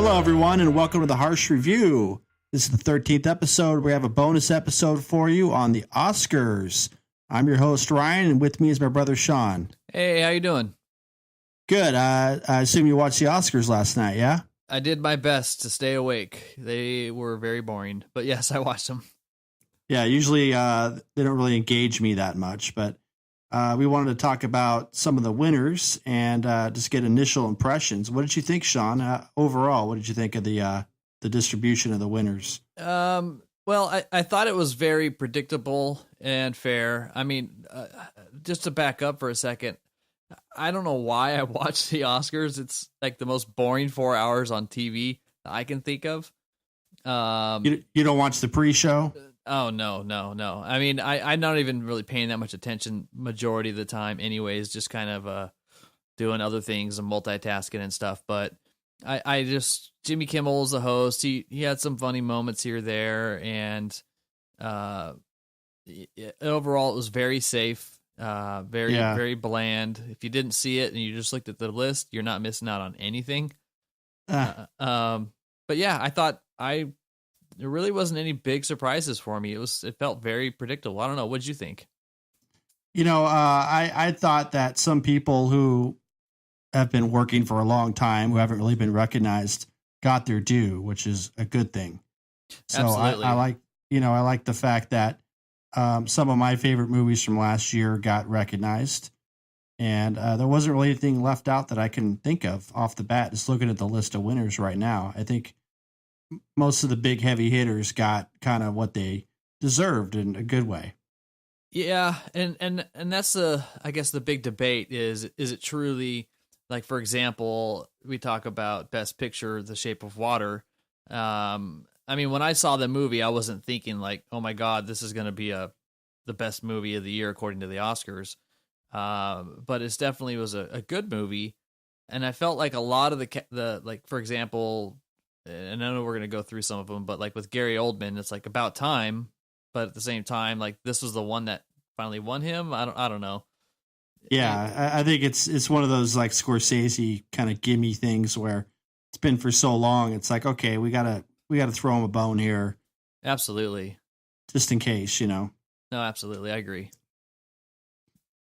Hello, everyone, and welcome to the Harsch Review. This is the 13th episode. We have a bonus episode for you on the Oscars. I'm your host, Ryan, and with me is my brother, Sean. Hey, how you doing? Good. I assume you watched the Oscars last night, yeah? I did my best to stay awake. They were very boring, but yes, I watched them. Yeah, usually they don't really engage me that much, but we wanted to talk about some of the winners and just get initial impressions. What did you think, Sean? Overall, what did you think of the distribution of the winners? Well, I thought it was very predictable and fair. I mean, just to back up for a second, I don't know why I watched the Oscars. It's like the most boring 4 hours on TV that I can think of. You don't watch the pre-show? Oh, no. I mean, I'm not even really paying that much attention majority of the time anyways, just kind of doing other things and multitasking and stuff. But I just, Jimmy Kimmel's the host. He had some funny moments here or there. And overall, it was very safe, very bland. If you didn't see it and you just looked at the list, you're not missing out on anything. But yeah, I thought there really wasn't any big surprises for me. It felt very predictable. I don't know. What did you think? You know, I thought that some people who have been working for a long time, who haven't really been recognized, got their due, which is a good thing. So Absolutely. I like the fact that some of my favorite movies from last year got recognized, and there wasn't really anything left out that I can think of off the bat. Just looking at the list of winners right now, I think most of the big heavy hitters got kind of what they deserved in a good way. Yeah, and that's I guess the big debate is it truly, like, for example, we talk about Best Picture, The Shape of Water. I mean, when I saw the movie, I wasn't thinking like, oh my God, this is going to be the best movie of the year according to the Oscars. But it definitely was a good movie, and I felt like a lot of the like, for example, and I know we're going to go through some of them, but like with Gary Oldman, it's like about time, but at the same time, like this was the one that finally won him. I don't know. Yeah, I think it's one of those like Scorsese kind of gimme things where it's been for so long. It's like, okay, we gotta throw him a bone here. Absolutely. Just in case, you know. No, absolutely, I agree.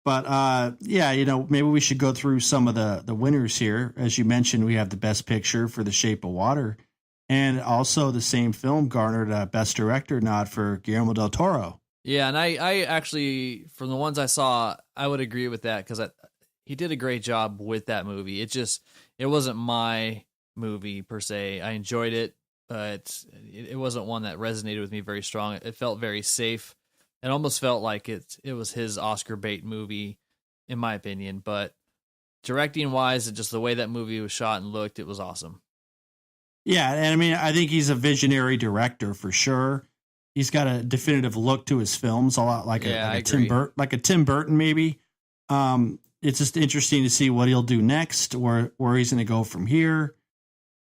But yeah, you know, maybe we should go through some of the winners here. As you mentioned, we have the Best Picture for The Shape of Water, and also the same film garnered a Best Director nod for Guillermo del Toro. Yeah, and I actually, from the ones I saw, I would agree with that because he did a great job with that movie. It wasn't my movie per se. I enjoyed it, but it wasn't one that resonated with me very strong. It felt very safe. It almost felt like it was his Oscar bait movie, in my opinion. But directing wise, and just the way that movie was shot and looked, it was awesome. Yeah, and I mean, I think he's a visionary director for sure. He's got a definitive look to his films, a lot like a Tim Burton maybe. It's just interesting to see what he'll do next, where he's going to go from here.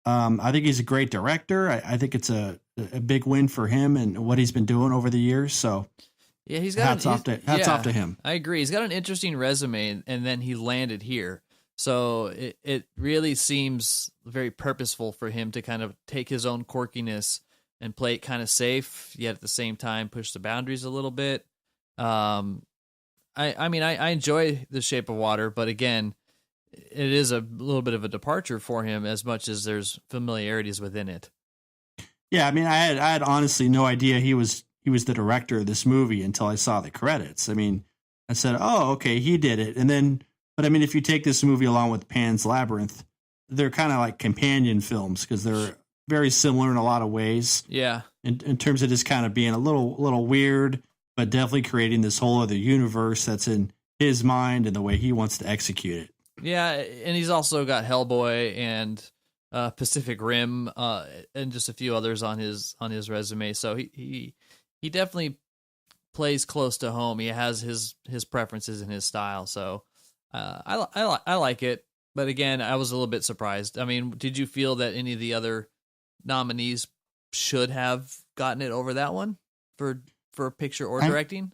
I think he's a great director. I think it's a big win for him and what he's been doing over the years. So. Yeah, he's got hats off to him. I agree. He's got an interesting resume, and then he landed here. So it really seems very purposeful for him to kind of take his own quirkiness and play it kind of safe, yet at the same time push the boundaries a little bit. I mean, I enjoy The Shape of Water, but again, it is a little bit of a departure for him as much as there's familiarities within it. Yeah, I mean, I had honestly no idea he was the director of this movie until I saw the credits. I mean, I said, oh, okay, he did it. And then, but I mean, if you take this movie along with Pan's Labyrinth, they're kind of like companion films because they're very similar in a lot of ways. Yeah. In terms of just kind of being a little weird, but definitely creating this whole other universe that's in his mind and the way he wants to execute it. Yeah. And he's also got Hellboy and Pacific Rim and just a few others on his resume. So he definitely plays close to home. He has his preferences and his style. So I like it. But again, I was a little bit surprised. I mean, did you feel that any of the other nominees should have gotten it over that one for picture or directing?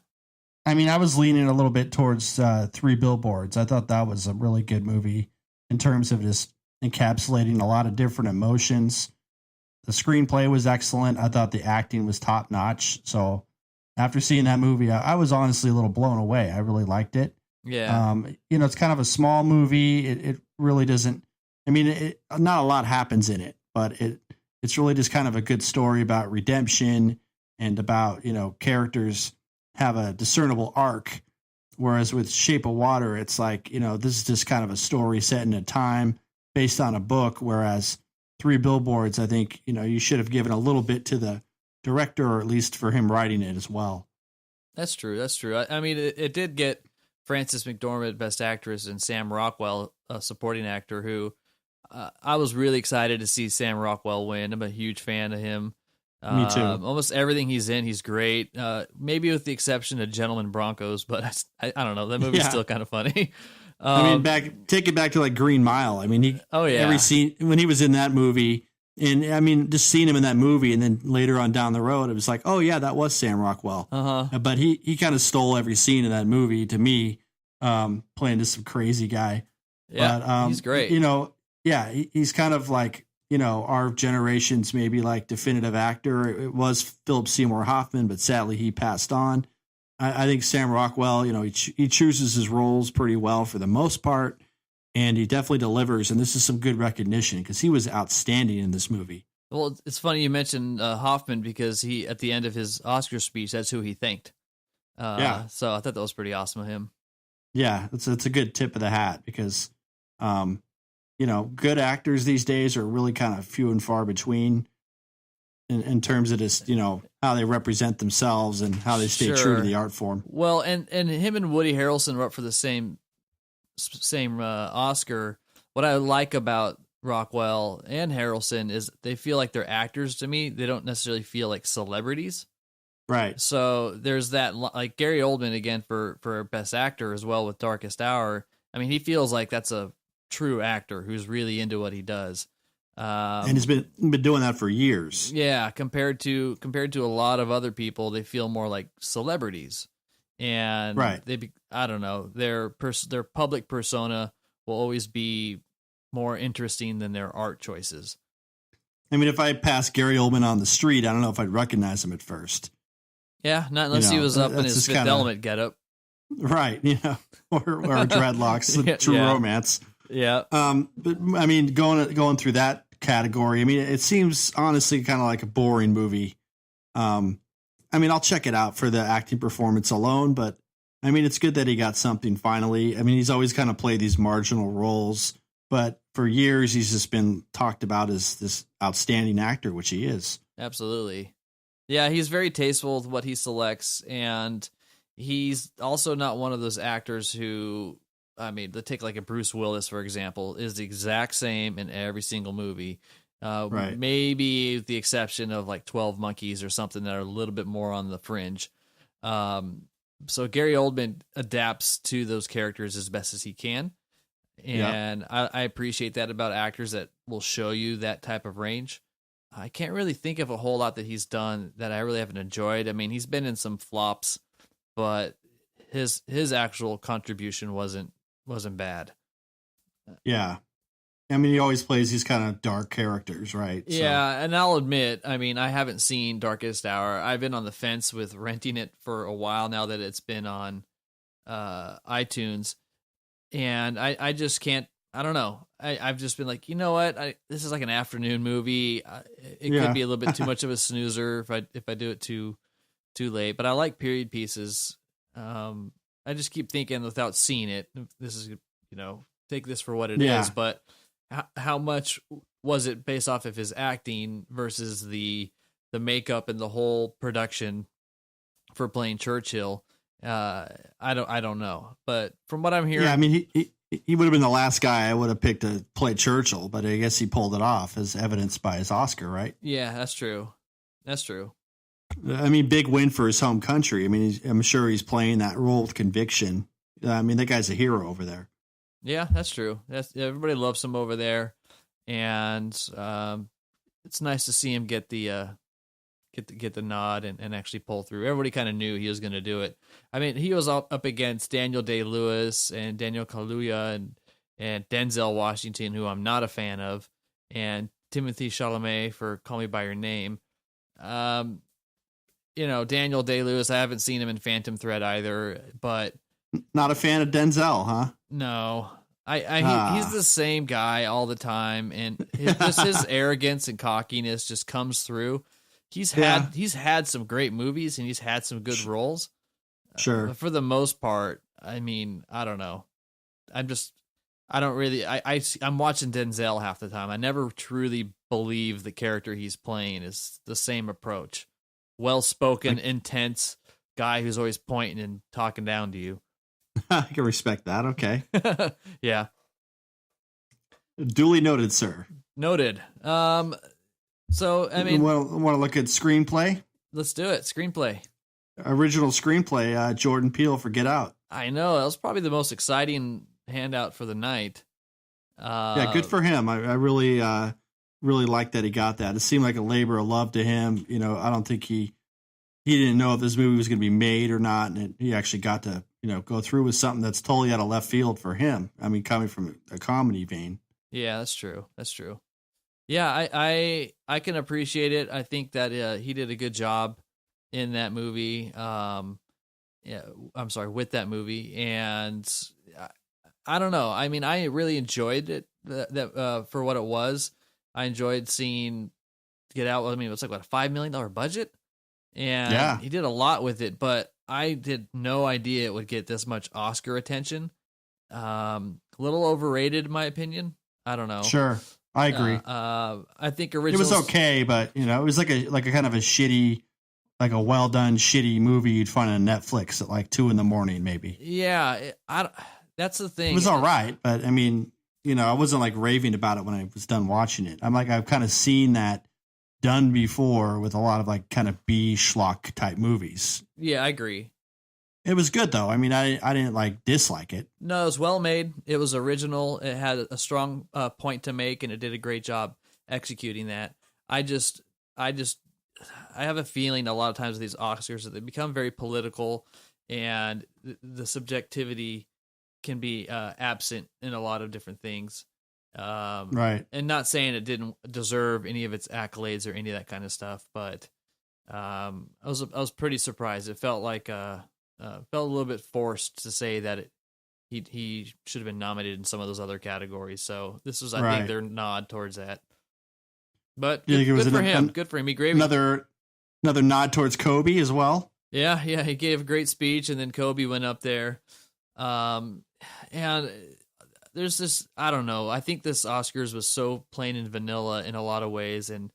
I mean, I was leaning a little bit towards Three Billboards. I thought that was a really good movie in terms of just encapsulating a lot of different emotions. The screenplay was excellent. I thought the acting was top notch. So after seeing that movie, I was honestly a little blown away. I really liked it. Yeah. It's kind of a small movie. It really doesn't. I mean, not a lot happens in it, but it's really just kind of a good story about redemption and about characters have a discernible arc. Whereas with Shape of Water, it's like this is just kind of a story set in a time based on a book. Whereas Three Billboards, I think you should have given a little bit to the director, or at least for him writing it as well. That's true. That's true. I mean, it did get Frances McDormand Best Actress and Sam Rockwell a supporting actor, who I was really excited to see Sam Rockwell win. I'm a huge fan of him. Me too. Almost everything he's in, he's great. Maybe with the exception of Gentlemen Broncos, but I don't know. That movie's still kind of funny. I mean, take it back to like Green Mile. I mean, every scene when he was in that movie, and I mean, just seeing him in that movie, and then later on down the road, it was like, oh yeah, that was Sam Rockwell. But he kind of stole every scene in that movie to me, playing just some crazy guy. Yeah, but, he's great. He's kind of like our generation's maybe like definitive actor. It was Philip Seymour Hoffman, but sadly he passed on. I think Sam Rockwell, he chooses his roles pretty well for the most part, and he definitely delivers. And this is some good recognition because he was outstanding in this movie. Well, it's funny you mentioned Hoffman, because he, at the end of his Oscar speech, that's who he thanked. So I thought that was pretty awesome of him. Yeah, it's a good tip of the hat because, good actors these days are really kind of few and far between. In terms of just how they represent themselves and how they stay true to the art form. Well, and him and Woody Harrelson were up for the same Oscar. What I like about Rockwell and Harrelson is they feel like they're actors to me. They don't necessarily feel like celebrities. Right. So there's that, like Gary Oldman again for Best Actor as well with Darkest Hour. I mean, he feels like that's a true actor who's really into what he does. And he's been doing that for years. Yeah, compared to a lot of other people, they feel more like celebrities, and I don't know, their public persona will always be more interesting than their art choices. I mean, if I passed Gary Oldman on the street, I don't know if I'd recognize him at first. Yeah, not unless he was up in his Fifth Element getup. Right, or dreadlocks, True Romance. Yeah. But I mean, going through that category, I mean, it seems honestly kind of like a boring movie. I mean, I'll check it out for the acting performance alone, but I mean, it's good that he got something finally. I mean, he's always kind of played these marginal roles, but for years he's just been talked about as this outstanding actor, which he is. Absolutely. Yeah, he's very tasteful with what he selects, and he's also not one of those actors who, I mean, take like a Bruce Willis, for example, is the exact same in every single movie. Right. Maybe with the exception of like 12 Monkeys or something that are a little bit more on the fringe. So Gary Oldman adapts to those characters as best as he can. And I appreciate that about actors that will show you that type of range. I can't really think of a whole lot that he's done that I really haven't enjoyed. I mean, he's been in some flops, but his actual contribution wasn't bad. Yeah. I mean, he always plays these kind of dark characters, right? Yeah, and I'll admit, I mean, I haven't seen Darkest Hour. I've been on the fence with renting it for a while now that it's been on iTunes. And I just can't, I don't know. I've just been like, you know what? This is like an afternoon movie. It could be a little bit too much of a snoozer if I do it too late. But I like period pieces. I just keep thinking without seeing it, this is, take this for what it is. But how much was it based off of his acting versus the makeup and the whole production for playing Churchill? I don't know. But from what I'm hearing, I mean, he would have been the last guy I would have picked to play Churchill, but I guess he pulled it off as evidenced by his Oscar, right? Yeah, that's true. That's true. I mean, big win for his home country. I mean, I'm sure he's playing that role with conviction. I mean, that guy's a hero over there. Yeah, that's true. Everybody loves him over there, and it's nice to see him get the nod and actually pull through. Everybody kind of knew he was going to do it. I mean, he was up against Daniel Day-Lewis and Daniel Kaluuya, and and Denzel Washington, who I'm not a fan of, and Timothy Chalamet for Call Me by Your Name. Daniel Day-Lewis, I haven't seen him in Phantom Thread either, but not a fan of Denzel, huh? No. He's the same guy all the time, and his arrogance and cockiness just comes through. He's had some great movies, and he's had some good roles. Sure. But for the most part, I mean, I don't know. I'm watching Denzel half the time. I never truly believe the character he's playing is the same approach. Well-spoken, intense guy who's always pointing and talking down to you. I can respect that. Okay. Yeah. Duly noted, sir. Noted. So, I mean, want to look at screenplay? Let's do it. Screenplay. Original screenplay, Jordan Peele for Get Out. I know. That was probably the most exciting handout for the night. Yeah, good for him. I really like that he got that. It seemed like a labor of love to him. I don't think he didn't know if this movie was going to be made or not, and he actually got to go through with something that's totally out of left field for him. I mean, coming from a comedy vein. Yeah, that's true. Yeah, I can appreciate it. I think that he did a good job in that movie. With that movie, and I don't know. I mean, I really enjoyed it for what it was. I enjoyed seeing Get Out. I mean, it was like a $5 million budget, and he did a lot with it. But I did no idea it would get this much Oscar attention. A little overrated, in my opinion. I don't know. Sure, I agree. I think originally it was okay, but it was like a kind of a shitty, like a well done shitty movie you'd find on Netflix at like 2 a.m, maybe. Yeah, that's the thing. It was all right, but I mean, I wasn't like raving about it when I was done watching it. I've kind of seen that done before with a lot of like kind of B schlock type movies. Yeah, I agree. It was good though. I mean, I didn't like dislike it. No, it was well made. It was original. It had a strong point to make, and it did a great job executing that. I have a feeling a lot of times with these Oscars that they become very political, and the subjectivity can be absent in a lot of different things. Right. And not saying it didn't deserve any of its accolades or any of that kind of stuff, but I was pretty surprised. It felt like felt a little bit forced to say that he should have been nominated in some of those other categories. So this was, I think, their nod towards that. But good for him. Good for him. He gave another nod towards Kobe as well. Yeah. He gave a great speech, and then Kobe went up there. And there's this, I don't know. I think this Oscars was so plain and vanilla in a lot of ways, and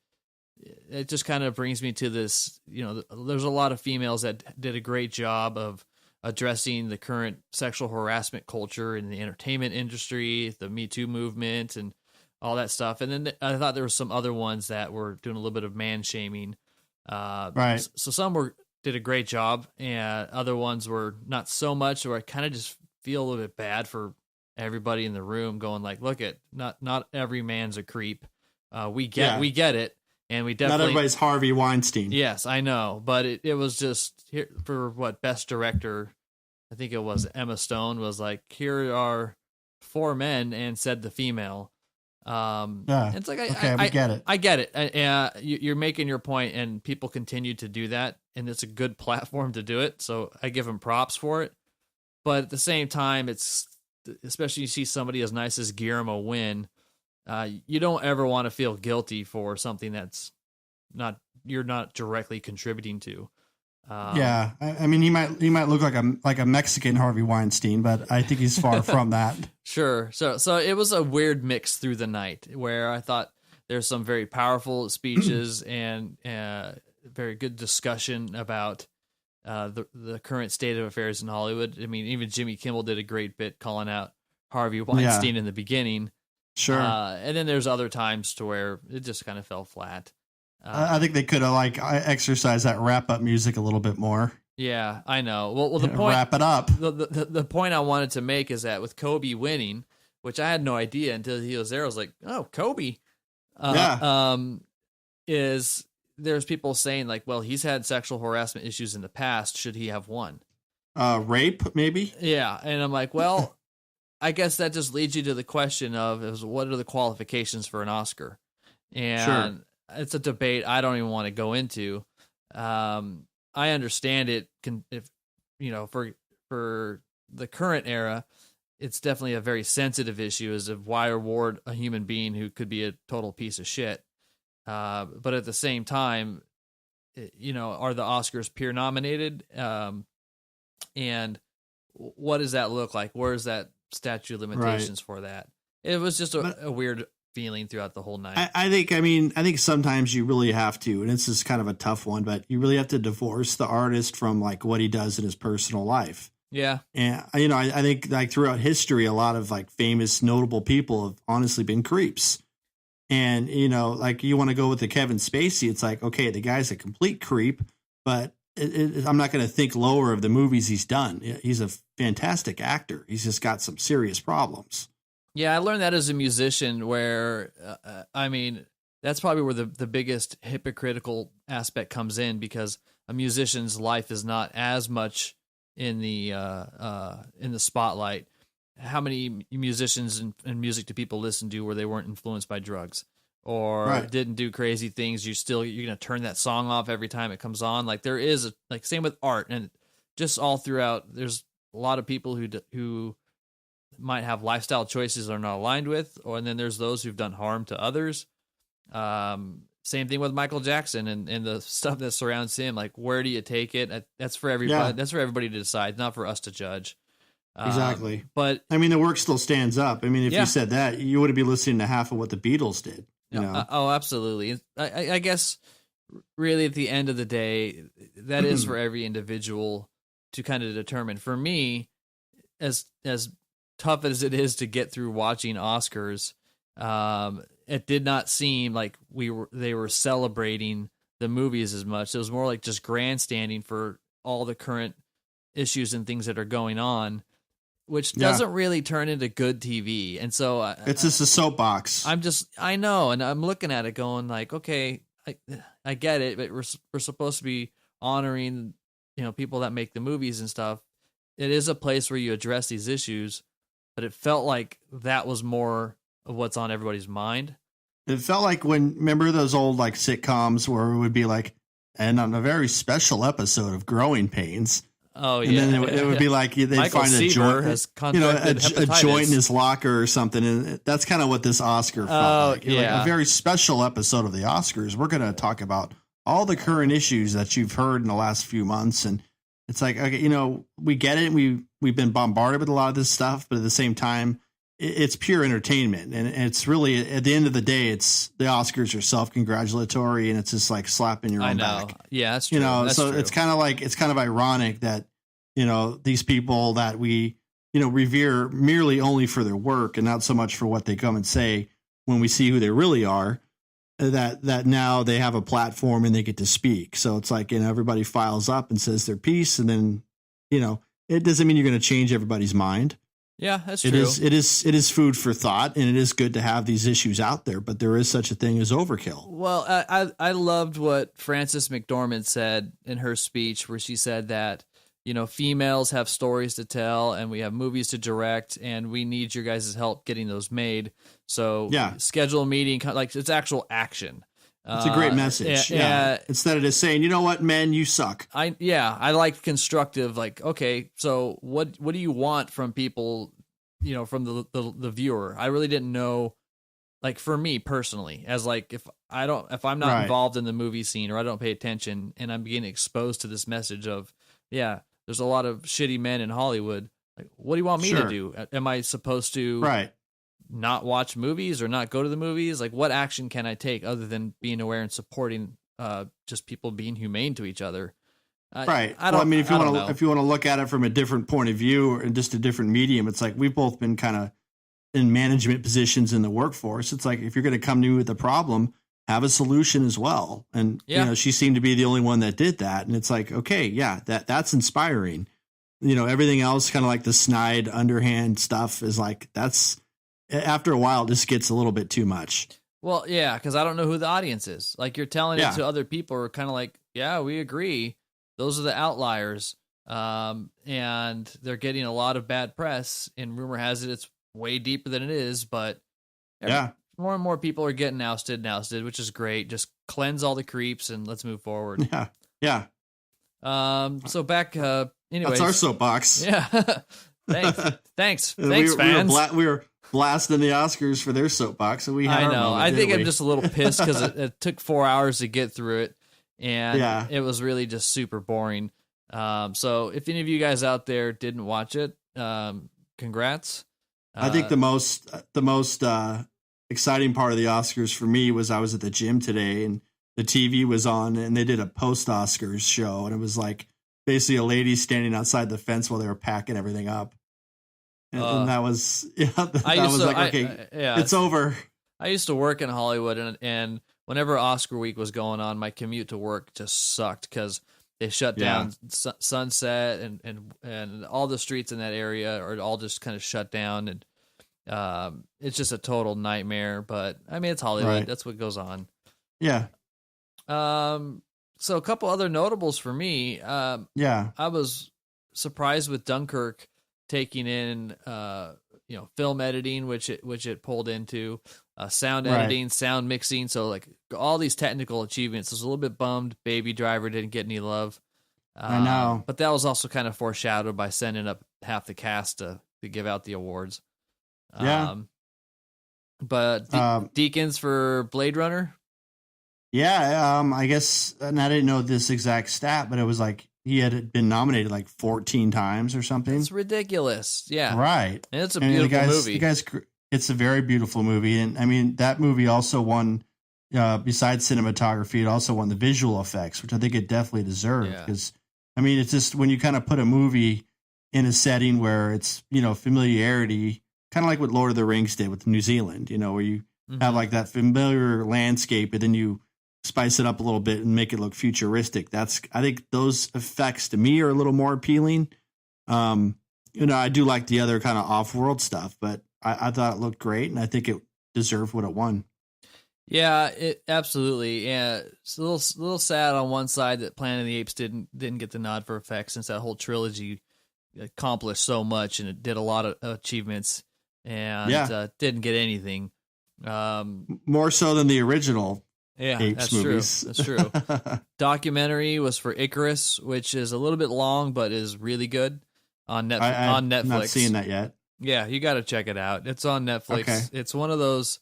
it just kind of brings me to this, there's a lot of females that did a great job of addressing the current sexual harassment culture in the entertainment industry, the Me Too movement, and all that stuff. And then I thought there were some other ones that were doing a little bit of man shaming. Right. So some did a great job, and other ones were not so much, or I kind of just feel a little bit bad for everybody in the room going like, look at, not every man's a creep. We get it. And we definitely, not everybody's Harvey Weinstein. Yes, I know, but it was just here for best director. I think it was Emma Stone was like, here are 4 men, and said the female. It's like we get it. I get it. You're making your point, and people continue to do that, and it's a good platform to do it. So I give them props for it. But at the same time, it's especially you see somebody as nice as Guillermo win. You don't ever want to feel guilty for something that's you're not directly contributing to. I mean, he might look like a Mexican Harvey Weinstein, but I think he's far from that. Sure. So it was a weird mix through the night where I thought there's some very powerful speeches and very good discussion about the current state of affairs in Hollywood. I mean, even Jimmy Kimmel did a great bit calling out Harvey Weinstein in the beginning. Sure. And then there's other times to where it just kind of fell flat. I think they could have exercised that wrap up music a little bit more. Yeah, I know. Well, the point, wrap it up. The point I wanted to make is that with Kobe winning, which I had no idea until he was there, I was like, oh, Kobe. Is there's people saying like, well, he's had sexual harassment issues in the past. Should he have won? Rape, maybe. Yeah, and I'm like, well. I guess that just leads you to the question of what are the qualifications for an Oscar? And it's a debate I don't even want to go into. I understand it can, if for the current era, it's definitely a very sensitive issue as of why reward a human being who could be a total piece of shit. But at the same time, are the Oscars peer nominated? And what does that look like? Where's that statute of limitations for that? It was just a weird feeling throughout the whole night. I think sometimes you really have to, and this is kind of a tough one, but you really have to divorce the artist from like what he does in his personal life. Yeah. And, I think like throughout history, a lot of like famous, notable people have honestly been creeps. And, like you want to go with the Kevin Spacey, it's like, okay, the guy's a complete creep, but I'm not going to think lower of the movies he's done. He's a fantastic actor. He's just got some serious problems. Yeah, I learned that as a musician where, that's probably where the biggest hypocritical aspect comes in, because a musician's life is not as much in the spotlight. How many musicians and music do people listen to where they weren't influenced by drugs or didn't do crazy things? You're going to turn that song off every time it comes on. Like there is same with art, and just all throughout, there's a lot of people who might have lifestyle choices they're not aligned with, and then there's those who've done harm to others. Same thing with Michael Jackson and the stuff that surrounds him. Like, where do you take it? That's for everybody. Yeah. That's for everybody to decide, not for us to judge. Exactly. But the work still stands up. If you said that, you wouldn't be listening to half of what the Beatles did. Oh, absolutely. I guess really at the end of the day, that is for every individual to kind of determine. For me, as tough as it is to get through watching Oscars, it did not seem like they were celebrating the movies as much. It was more like just grandstanding for all the current issues and things that are going on, which doesn't really turn into good TV. And so it's just a soapbox. I know. And I'm looking at it going like, okay, I get it, but we're supposed to be honoring, people that make the movies and stuff. It is a place where you address these issues, but it felt like that was more of what's on everybody's mind. It felt like remember those old like sitcoms where it would be like, and on a very special episode of Growing Pains. Oh yeah, and then it would be like they'd Michael find a joint, a joint in his locker or something, and that's kind of what this Oscar felt like. Yeah. Like a very special episode of the Oscars. We're going to talk about all the current issues that you've heard in the last few months, and it's like, okay, we get it. We've been bombarded with a lot of this stuff, but at the same time, it's pure entertainment, and it's really at the end of the day, it's the Oscars are self-congratulatory, and it's just like slapping your own back. Yeah, that's true. That's true. It's kind of ironic that these people that we revere merely only for their work and not so much for what they come and say when we see who they really are, that now they have a platform and they get to speak. So it's like everybody files up and says their piece, and then it doesn't mean you're going to change everybody's mind. Yeah, that's true. It is food for thought, and it is good to have these issues out there, but there is such a thing as overkill. Well, I loved what Frances McDormand said in her speech, where she said that, females have stories to tell and we have movies to direct, and we need your guys' help getting those made. So schedule a meeting, like it's actual action. It's a great message. Instead of just saying, you know what, men, you suck. I like constructive, like, okay, so what do you want from people, from the viewer? I really didn't know, like for me personally, as like, if I'm not involved in the movie scene or I don't pay attention and I'm getting exposed to this message of, there's a lot of shitty men in Hollywood. Like, what do you want me to do? Am I supposed to not watch movies or not go to the movies? Like, what action can I take other than being aware and supporting just people being humane to each other? If you want to look at it from a different point of view or just a different medium, it's like we've both been kind of in management positions in the workforce. It's like, if you're going to come to me with a problem, have a solution as well. And she seemed to be the only one that did that. And it's like, okay, that's inspiring. Everything else, kind of like the snide, underhand stuff, is like, that's, after a while, it just gets a little bit too much. Well, yeah, because I don't know who the audience is. Like, you're telling it to other people who are kind of like, yeah, we agree. Those are the outliers. and they're getting a lot of bad press. And rumor has it it's way deeper than it is, but more and more people are getting ousted, which is great. Just cleanse all the creeps and let's move forward. Yeah. So back, anyways. That's our soapbox. Yeah. Thanks, fans. We were blasting the Oscars for their soapbox, so we had our moment, I think I'm just a little pissed because it took 4 hours to get through it, and it was really just super boring. So if any of you guys out there didn't watch it, congrats. I think the most exciting part of the Oscars for me was I was at the gym today and the TV was on and they did a post-Oscars show, and it was like basically a lady standing outside the fence while they were packing everything up. And that was, it's over. I used to work in Hollywood, and whenever Oscar week was going on, my commute to work just sucked because they shut down Sunset and all the streets in that area are all just kind of shut down, and it's just a total nightmare. But I mean, it's Hollywood. Right. That's what goes on. Yeah. So a couple other notables for me. I was surprised with Dunkirk taking in, film editing, which it pulled into, sound editing, sound mixing. So like all these technical achievements. I was a little bit bummed Baby Driver didn't get any love. I know, but that was also kind of foreshadowed by sending up half the cast to give out the awards. But Deakins for Blade Runner. Yeah, I guess, and I didn't know this exact stat, but it was like he had been nominated like 14 times or something. It's ridiculous. Yeah. Right. And it's a beautiful movie. It's a very beautiful movie. And I mean, that movie also won, besides cinematography, it also won the visual effects, which I think it definitely deserved. Because, I mean, it's just when you kind of put a movie in a setting where it's, familiarity, kind of like what Lord of the Rings did with New Zealand, where you have like that familiar landscape and then you spice it up a little bit and make it look futuristic. I think those effects to me are a little more appealing. I do like the other kind of off-world stuff, but I thought it looked great and I think it deserved what it won. Yeah, it absolutely. Yeah, it's a little sad on one side that Planet of the Apes didn't get the nod for effects, since that whole trilogy accomplished so much and it did a lot of achievements and didn't get anything. More so than the original. Yeah, Apes movies. That's true. Documentary was for Icarus, which is a little bit long, but is really good on Netflix. I'm not seeing that yet. Yeah, you got to check it out. It's on Netflix. Okay. It's one of those.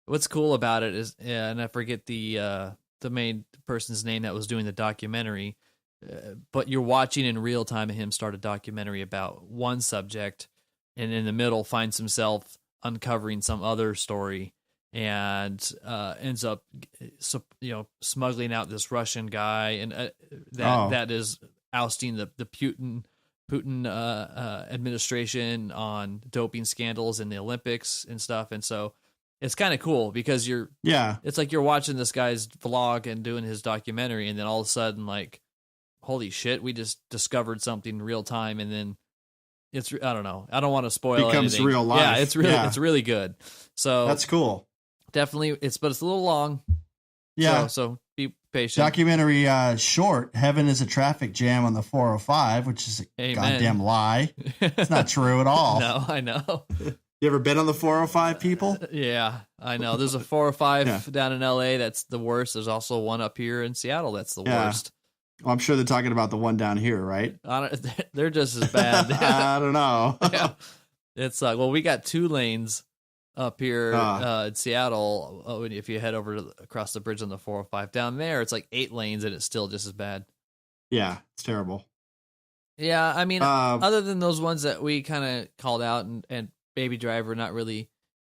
What's cool about it is, and I forget the main person's name that was doing the documentary, but you're watching in real time him start a documentary about one subject, and in the middle finds himself uncovering some other story. And ends up, smuggling out this Russian guy, and that is ousting the Putin administration on doping scandals in the Olympics and stuff. And so it's kind of cool because it's like you're watching this guy's vlog and doing his documentary, and then all of a sudden, like, holy shit, we just discovered something in real time, and then I don't know. I don't want to spoil anything. Becomes real life. Yeah, it's really good. So that's cool. Definitely, but it's a little long. Yeah. So be patient. Documentary short, Heaven is a Traffic Jam on the 405, which is a goddamn lie. It's not true at all. No, I know. You ever been on the 405, people? Yeah, I know. There's a 405 down in LA that's the worst. There's also one up here in Seattle that's the worst. Well, I'm sure they're talking about the one down here, right? They're just as bad. I don't know. Yeah. It's like, we got 2 lanes up here in Seattle. If you head over across the bridge on the 405 down there, it's like 8 lanes and it's still just as bad. Yeah, it's terrible. Yeah, I mean, other than those ones that we kind of called out, and Baby Driver not really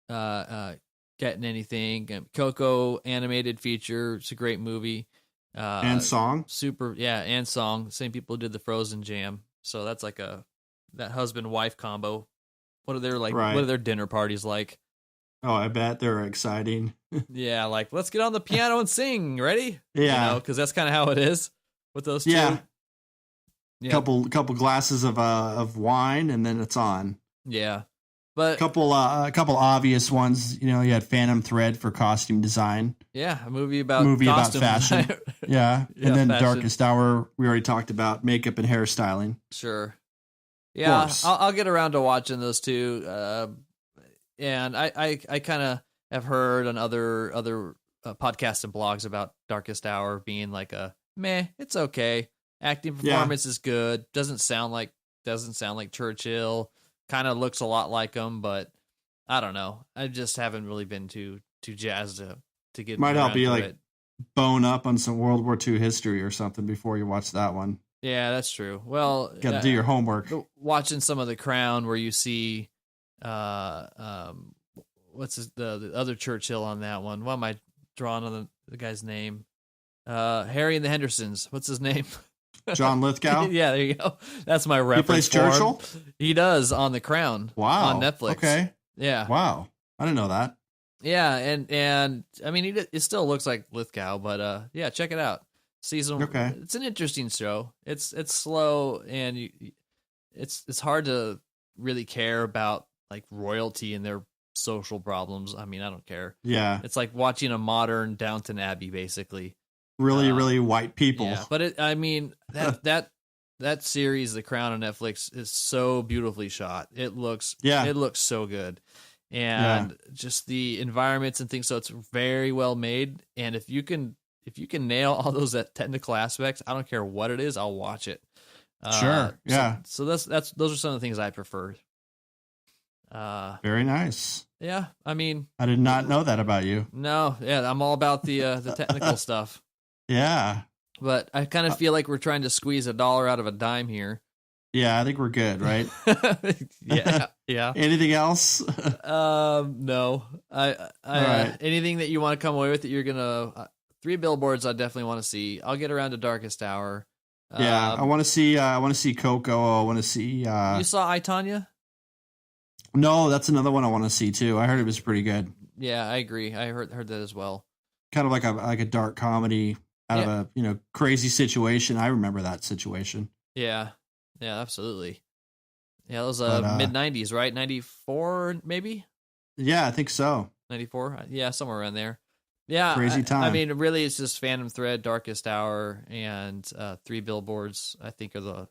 getting anything. Coco animated feature, it's a great movie. And song, and song. Same people who did the Frozen Jam, so that's like that husband-wife combo. What are their What are their dinner parties like? Oh, I bet they're exciting. Yeah, like, let's get on the piano and sing. Ready? Yeah, because that's kind of how it is with those two. Yeah. Couple glasses of wine, and then it's on. Yeah. But a couple obvious ones. You had Phantom Thread for costume design. Yeah, a movie about fashion. Yeah, and then fashion. Darkest Hour. We already talked about makeup and hairstyling. Sure. Yeah, I'll get around to watching those two. And I kind of have heard on other podcasts and blogs about Darkest Hour being like a meh. It's okay. Acting performance is good. Doesn't sound like Churchill. Kind of looks a lot like him, but I don't know. I just haven't really been too jazzed to get. Might help you like it. Bone up on some World War II history or something before you watch that one. Yeah, that's true. Well, got to do your homework. Watching some of The Crown, where you see, what's the other Churchill on that one? Why am I drawing on the guy's name? Harry and the Hendersons. What's his name? John Lithgow. Yeah, there you go. That's my reference. He plays Churchill. He does on The Crown. Wow. On Netflix. Okay. Yeah. Wow. I didn't know that. Yeah, and I mean, it still looks like Lithgow, but yeah, check it out. Season. Okay. It's an interesting show. It's slow and it's hard to really care about like royalty and their social problems. I mean, I don't care. Yeah. It's like watching a modern Downton Abbey, basically. Really white people. Yeah, but that series, The Crown on Netflix, is so beautifully shot. It looks so good. And just the environments and things, so it's very well made. And if you can nail all those technical aspects, I don't care what it is, I'll watch it. Sure. Yeah. So those are some of the things I prefer. Very nice. Yeah. I mean, I did not know that about you. No. Yeah. I'm all about the technical stuff. Yeah. But I kind of feel like we're trying to squeeze a dollar out of a dime here. Yeah, I think we're good, right? Yeah. Anything else? No. Right. Anything that you want to come away with that you're gonna 3 Billboards I definitely want to see. I'll get around to Darkest Hour. Yeah, I want to see Coco. I want to see. You saw I, Tonya? No, that's another one I want to see too. I heard it was pretty good. Yeah, I agree. I heard that as well. Kind of like a dark comedy out of a crazy situation. I remember that situation. Yeah, absolutely. Yeah, it was mid-90s, right? 94 maybe? Yeah, I think so. 94? Yeah, somewhere around there. Yeah, crazy time. I mean, really, it's just Phantom Thread, Darkest Hour, and 3 Billboards. I think are the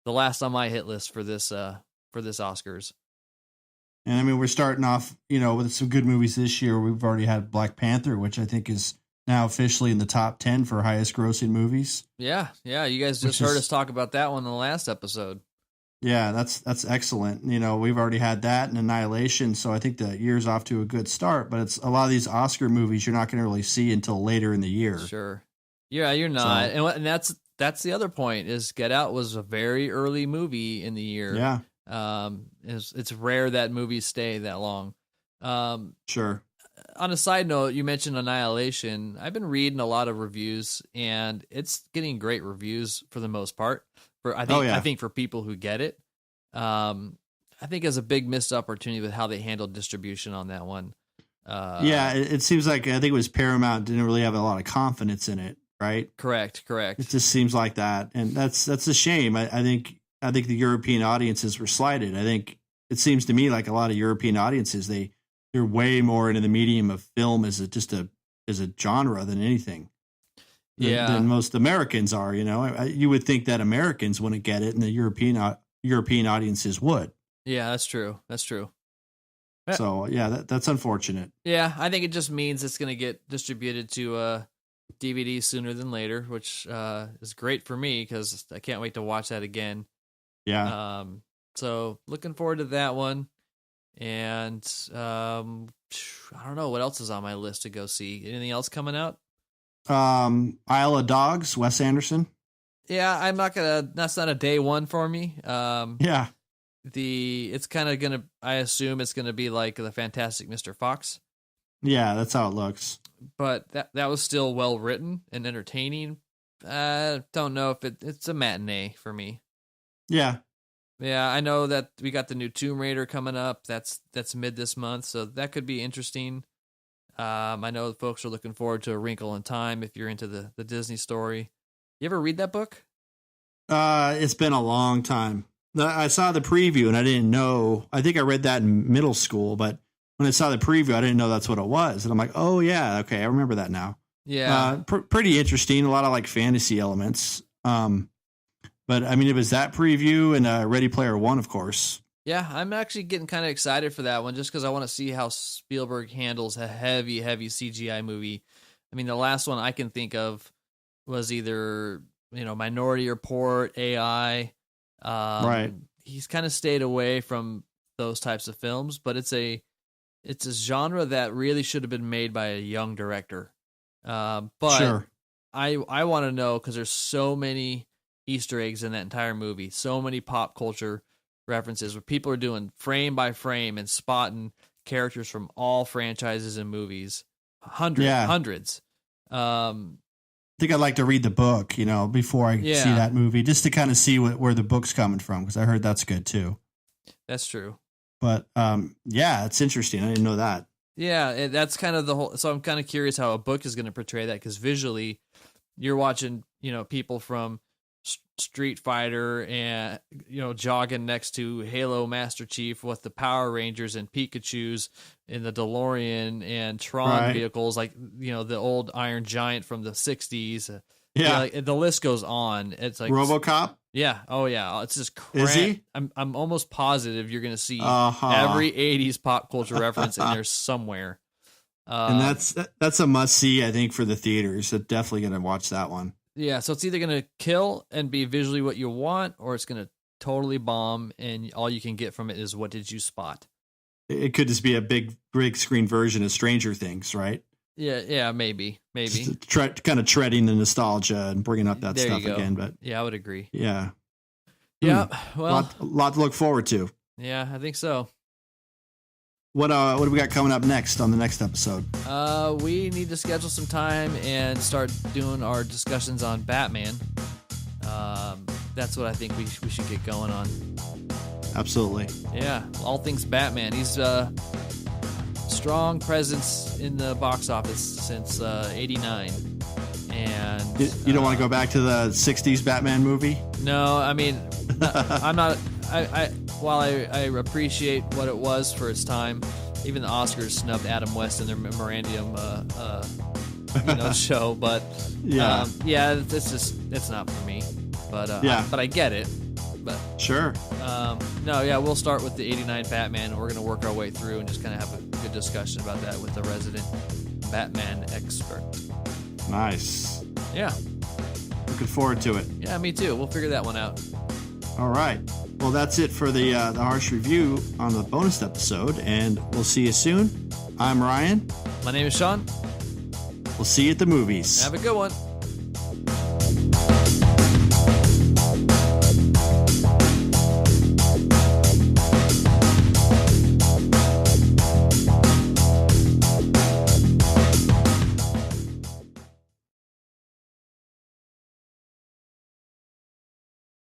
last on my hit list for this Oscars. And I mean, we're starting off, with some good movies this year. We've already had Black Panther, which I think is now officially in the top 10 for highest grossing movies. Yeah. You guys just heard us talk about that one in the last episode. Yeah, that's excellent. We've already had that and Annihilation, so I think the year's off to a good start. But it's a lot of these Oscar movies you're not going to really see until later in the year. Sure. Yeah, you're not. So, and that's the other point is Get Out was a very early movie in the year. Yeah. It's rare that movies stay that long. Sure. On a side note, you mentioned Annihilation. I've been reading a lot of reviews, and it's getting great reviews for the most part. I think for people who get it, I think it's a big missed opportunity with how they handled distribution on that one. It seems like I think it was Paramount didn't really have a lot of confidence in it, right? Correct. It just seems like that, and that's a shame. I think the European audiences were slighted. I think it seems to me like a lot of European audiences they're way more into the medium of film as a genre than anything. Than most Americans are. You would think that Americans wouldn't get it, and the European audiences would. Yeah, that's true. So that's unfortunate. Yeah, I think it just means it's going to get distributed to DVD sooner than later, which is great for me because I can't wait to watch that again. Yeah. So looking forward to that one, and I don't know what else is on my list to go see. Anything else coming out? Isle of Dogs, Wes Anderson. Yeah, I'm not gonna. That's not a day one for me. Yeah. It's kind of gonna. I assume it's gonna be like the Fantastic Mr. Fox. Yeah, that's how it looks. But that was still well written and entertaining. I don't know if it's a matinee for me. Yeah. Yeah, I know that we got the new Tomb Raider coming up. That's mid this month, so that could be interesting. I know folks are looking forward to A Wrinkle in Time if you're into the Disney story. You ever read that book? It's been a long time. I saw the preview and I didn't know. I think I read that in middle school, but when I saw the preview, I didn't know that's what it was. And I'm like, oh yeah, okay, I remember that now. Yeah, pretty interesting. A lot of like fantasy elements. But I mean, it was that preview and Ready Player One, of course. Yeah, I'm actually getting kind of excited for that one just because I want to see how Spielberg handles a heavy CGI movie. I mean, the last one I can think of was either, Minority Report, AI. Right. He's kind of stayed away from those types of films, but it's a genre that really should have been made by a young director. But sure. I want to know, because there's so many Easter eggs in that entire movie, so many pop culture references where people are doing frame by frame and spotting characters from all franchises and movies, hundreds. I think I'd like to read the book, before I see that movie, just to kind of see where the book's coming from, because I heard that's good too. That's true. But it's interesting. I didn't know that. Yeah, that's kind of the whole. So I'm kind of curious how a book is going to portray that, because visually, you're watching, people from Street Fighter and jogging next to Halo Master Chief with the Power Rangers and Pikachu's in the DeLorean and Tron vehicles, like the old Iron Giant from the 60s. The list goes on. It's like RoboCop. Yeah. Oh yeah. It's just Is he? I'm almost positive you're going to see every 80s pop culture reference in there somewhere. And that's a must see, I think, for the theaters. So definitely going to watch that one. Yeah, so it's either going to kill and be visually what you want, or it's going to totally bomb, and all you can get from it is what did you spot. It could just be a big screen version of Stranger Things, right? Yeah, maybe. Kind of treading the nostalgia and bringing up that stuff again. But yeah, I would agree. Yeah. Yeah, well. A lot to look forward to. Yeah, I think so. What do we got coming up next on the next episode? We need to schedule some time and start doing our discussions on Batman. That's what I think we should get going on. Absolutely. Yeah, all things Batman. He's strong presence in the box office since '89. And you don't want to go back to the '60s Batman movie? No, I mean, I'm not. While I appreciate what it was for its time, even the Oscars snubbed Adam West in their memorandum show. But it's not for me. But but I get it. But sure. We'll start with the '89 Batman, and we're gonna work our way through and just kind of have a good discussion about that with the resident Batman expert. Nice. Yeah. Looking forward to it. Yeah, me too. We'll figure that one out. All right. Well, that's it for the Harsch review on the bonus episode, and we'll see you soon. I'm Ryan. My name is Sean. We'll see you at the movies. Have a good one.